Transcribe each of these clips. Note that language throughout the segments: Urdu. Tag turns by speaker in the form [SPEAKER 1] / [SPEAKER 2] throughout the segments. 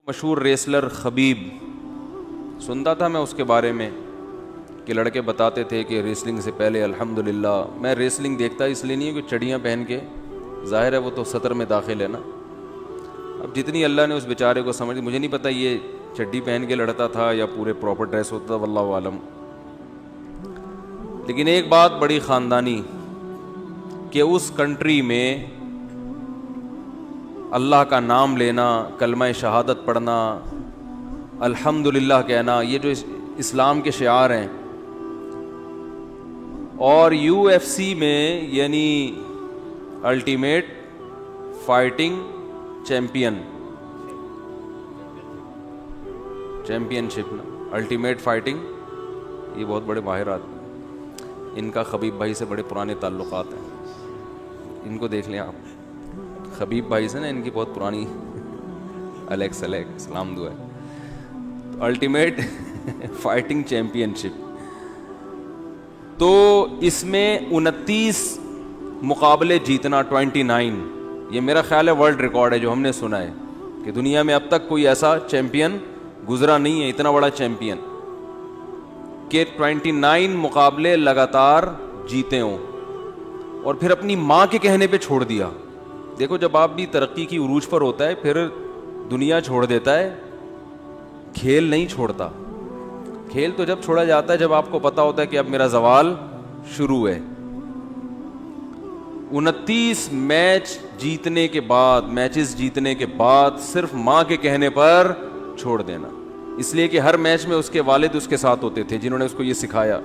[SPEAKER 1] مشہور ریسلر خبیب، سنتا تھا میں اس کے بارے میں کہ لڑکے بتاتے تھے کہ ریسلنگ سے پہلے الحمدللہ، میں ریسلنگ دیکھتا اس لیے نہیں کہ چڑیاں پہن کے، ظاہر ہے وہ تو سطر میں داخل ہے نا. اب جتنی اللہ نے اس بیچارے کو سمجھ، مجھے نہیں پتہ یہ چڈی پہن کے لڑتا تھا یا پورے پراپر ڈریس ہوتا تھا، واللہ عالم. لیکن ایک بات بڑی خاندانی کہ اس کنٹری میں اللہ کا نام لینا، کلمہ شہادت پڑھنا، الحمدللہ کہنا، یہ جو اسلام کے شعار ہیں. اور یو ایف سی میں یعنی الٹیمیٹ فائٹنگ چیمپئن شپ نا، الٹیمیٹ فائٹنگ، یہ بہت بڑے ماہر آدمی. ان کا خبیب بھائی سے بڑے پرانے تعلقات ہیں، ان کو دیکھ لیں آپ. خبیب بھائی سے نا ان کی بہت پرانی، الیکس سلام دعا ہے. الٹیمیٹ فائٹنگ چیمپئن شپ، تو اس میں 29 مقابلے جیتنا، 29، یہ میرا خیال ہے ورلڈ ریکارڈ ہے جو ہم نے سنا ہے کہ دنیا میں اب تک کوئی ایسا چیمپئن گزرا نہیں ہے، اتنا بڑا چیمپئن کہ 29 مقابلے لگاتار جیتے ہوں اور پھر اپنی ماں کے کہنے پہ چھوڑ دیا. دیکھو جب آپ بھی ترقی کی عروج پر ہوتا ہے پھر دنیا چھوڑ دیتا ہے، کھیل نہیں چھوڑتا. کھیل تو جب چھوڑا جاتا ہے جب آپ کو پتا ہوتا ہے کہ اب میرا زوال شروع ہے. 29 میچز جیتنے کے بعد صرف ماں کے کہنے پر چھوڑ دینا، اس لیے کہ ہر میچ میں اس کے والد اس کے ساتھ ہوتے تھے جنہوں نے اس کو یہ سکھایا.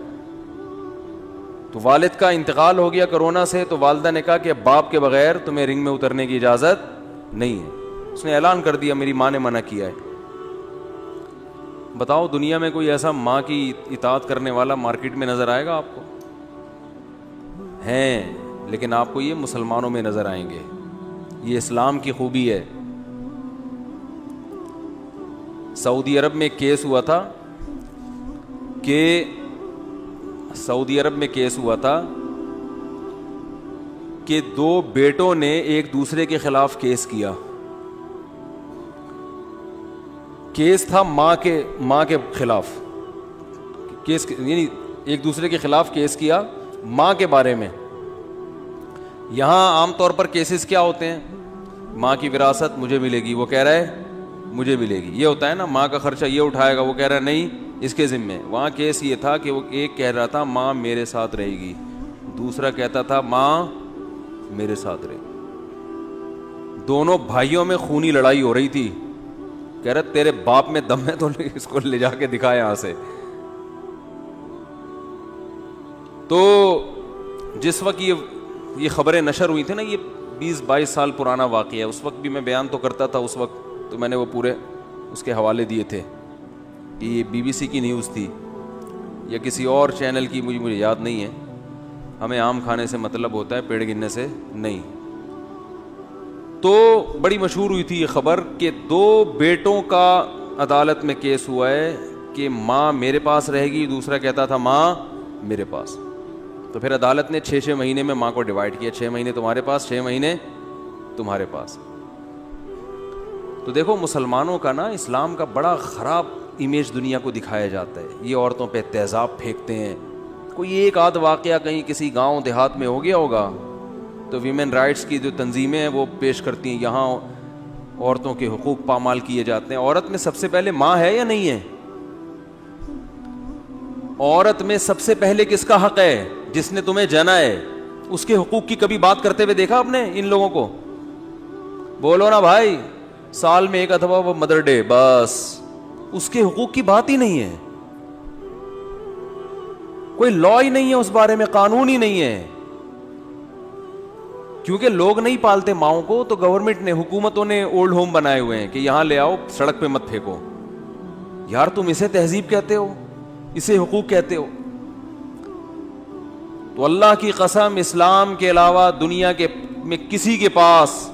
[SPEAKER 1] تو والد کا انتقال ہو گیا کرونا سے، تو والدہ نے کہا کہ اب باپ کے بغیر تمہیں رنگ میں اترنے کی اجازت نہیں ہے. اس نے اعلان کر دیا میری ماں نے منع کیا ہے. بتاؤ دنیا میں کوئی ایسا ماں کی اطاعت کرنے والا مارکیٹ میں نظر آئے گا آپ کو؟ ہیں، لیکن آپ کو یہ مسلمانوں میں نظر آئیں گے. یہ اسلام کی خوبی ہے. سعودی عرب میں کیس ہوا تھا کہ 2 بیٹوں نے ایک دوسرے کے خلاف کیس کیا. کیس تھا ماں کے خلاف، کیس یعنی ایک دوسرے کے خلاف کیس کیا ماں کے بارے میں. یہاں عام طور پر کیسز کیا ہوتے ہیں؟ ماں کی وراثت مجھے ملے گی، وہ کہہ رہا ہے مجھے ملے گی، یہ ہوتا ہے نا. ماں کا خرچہ یہ اٹھائے گا، وہ کہہ رہا ہے نہیں اس کے ذمے. وہاں کیس یہ تھا کہ وہ ایک کہہ رہا تھا ماں میرے ساتھ رہے گی، دوسرا کہتا تھا ماں میرے ساتھ رہے گی. دونوں بھائیوں میں خونی لڑائی ہو رہی تھی. کہہ رہا تیرے باپ میں دم ہے تو اس کو لے جا کے دکھا یہاں سے. تو جس وقت یہ خبریں نشر ہوئی تھی نا، یہ 20-22 سال پرانا واقعہ ہے. اس وقت بھی میں بیان تو کرتا تھا، اس وقت تو میں نے وہ پورے اس کے حوالے دیے تھے کہ یہ BBC کی نیوز تھی یا کسی اور چینل کی، مجھے یاد نہیں ہے. ہمیں آم کھانے سے مطلب ہوتا ہے، پیڑ گننے سے نہیں. تو بڑی مشہور ہوئی تھی یہ خبر کہ 2 بیٹوں کا عدالت میں کیس ہوا ہے کہ ماں میرے پاس رہے گی، دوسرا کہتا تھا ماں میرے پاس. تو پھر عدالت نے 6 مہینے میں ماں کو ڈیوائیڈ کیا، 6 مہینے تمہارے پاس، 6 مہینے تمہارے پاس. تو دیکھو مسلمانوں کا نا، اسلام کا بڑا خراب امیج دنیا کو دکھایا جاتا ہے. یہ عورتوں پہ تیزاب پھینکتے ہیں. کوئی ایک آدھ واقعہ کہیں کسی گاؤں دیہات میں ہو گیا ہوگا تو ویمن رائٹس کی جو تنظیمیں ہیں وہ پیش کرتی ہیں یہاں عورتوں کے حقوق پامال کیے جاتے ہیں. عورت میں سب سے پہلے ماں ہے یا نہیں ہے؟ عورت میں سب سے پہلے کس کا حق ہے؟ جس نے تمہیں جنا ہے. اس کے حقوق کی کبھی بات کرتے ہوئے دیکھا آپ نے ان لوگوں کو؟ بولو نا بھائی، سال میں ایک اتھوا وہ مدر ڈے، بس اس کے حقوق کی بات ہی نہیں ہے. کوئی لا ہی نہیں ہے اس بارے میں، قانون ہی نہیں ہے. کیونکہ لوگ نہیں پالتے ماؤں کو، تو گورنمنٹ نے، حکومتوں نے اولڈ ہوم بنائے ہوئے ہیں کہ یہاں لے آؤ، سڑک پہ مت پھینکو. یار تم اسے تہذیب کہتے ہو، اسے حقوق کہتے ہو؟ تو اللہ کی قسم اسلام کے علاوہ دنیا کے میں کسی کے پاس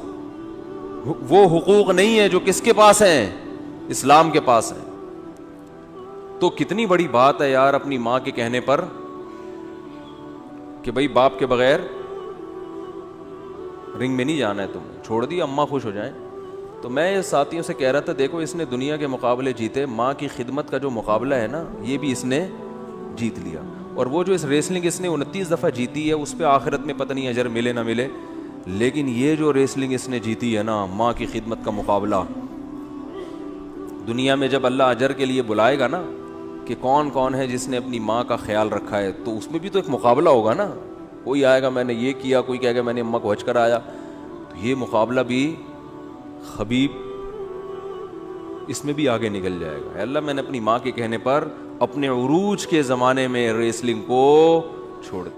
[SPEAKER 1] وہ حقوق نہیں ہے جو کس کے پاس ہیں؟ اسلام کے پاس ہیں. تو کتنی بڑی بات ہے یار اپنی ماں کے کہنے پر کہ بھائی باپ کے بغیر رنگ میں نہیں جانا ہے، تم چھوڑ دی، اماں خوش ہو جائیں. تو میں ساتھیوں سے کہہ رہا تھا دیکھو اس نے دنیا کے مقابلے جیتے, ماں کی خدمت کا جو مقابلہ ہے نا یہ بھی اس نے جیت لیا. اور وہ جو اس ریسلنگ اس نے 29 دفعہ جیتی ہے اس پہ آخرت میں پتہ نہیں اجر ملے نہ ملے, لیکن یہ جو ریسلنگ اس نے جیتی ہے نا ماں کی خدمت کا مقابلہ, دنیا میں جب اللہ اجر کے لیے بلائے گا نا کہ کون کون ہے جس نے اپنی ماں کا خیال رکھا ہے, تو اس میں بھی تو ایک مقابلہ ہوگا نا. کوئی آئے گا میں نے یہ کیا, کوئی کہے گا میں نے اماں کو حج کرایا, تو یہ مقابلہ بھی حبیب اس میں بھی آگے نکل جائے گا. اے اللہ میں نے اپنی ماں کے کہنے پر اپنے عروج کے زمانے میں ریسلنگ کو چھوڑ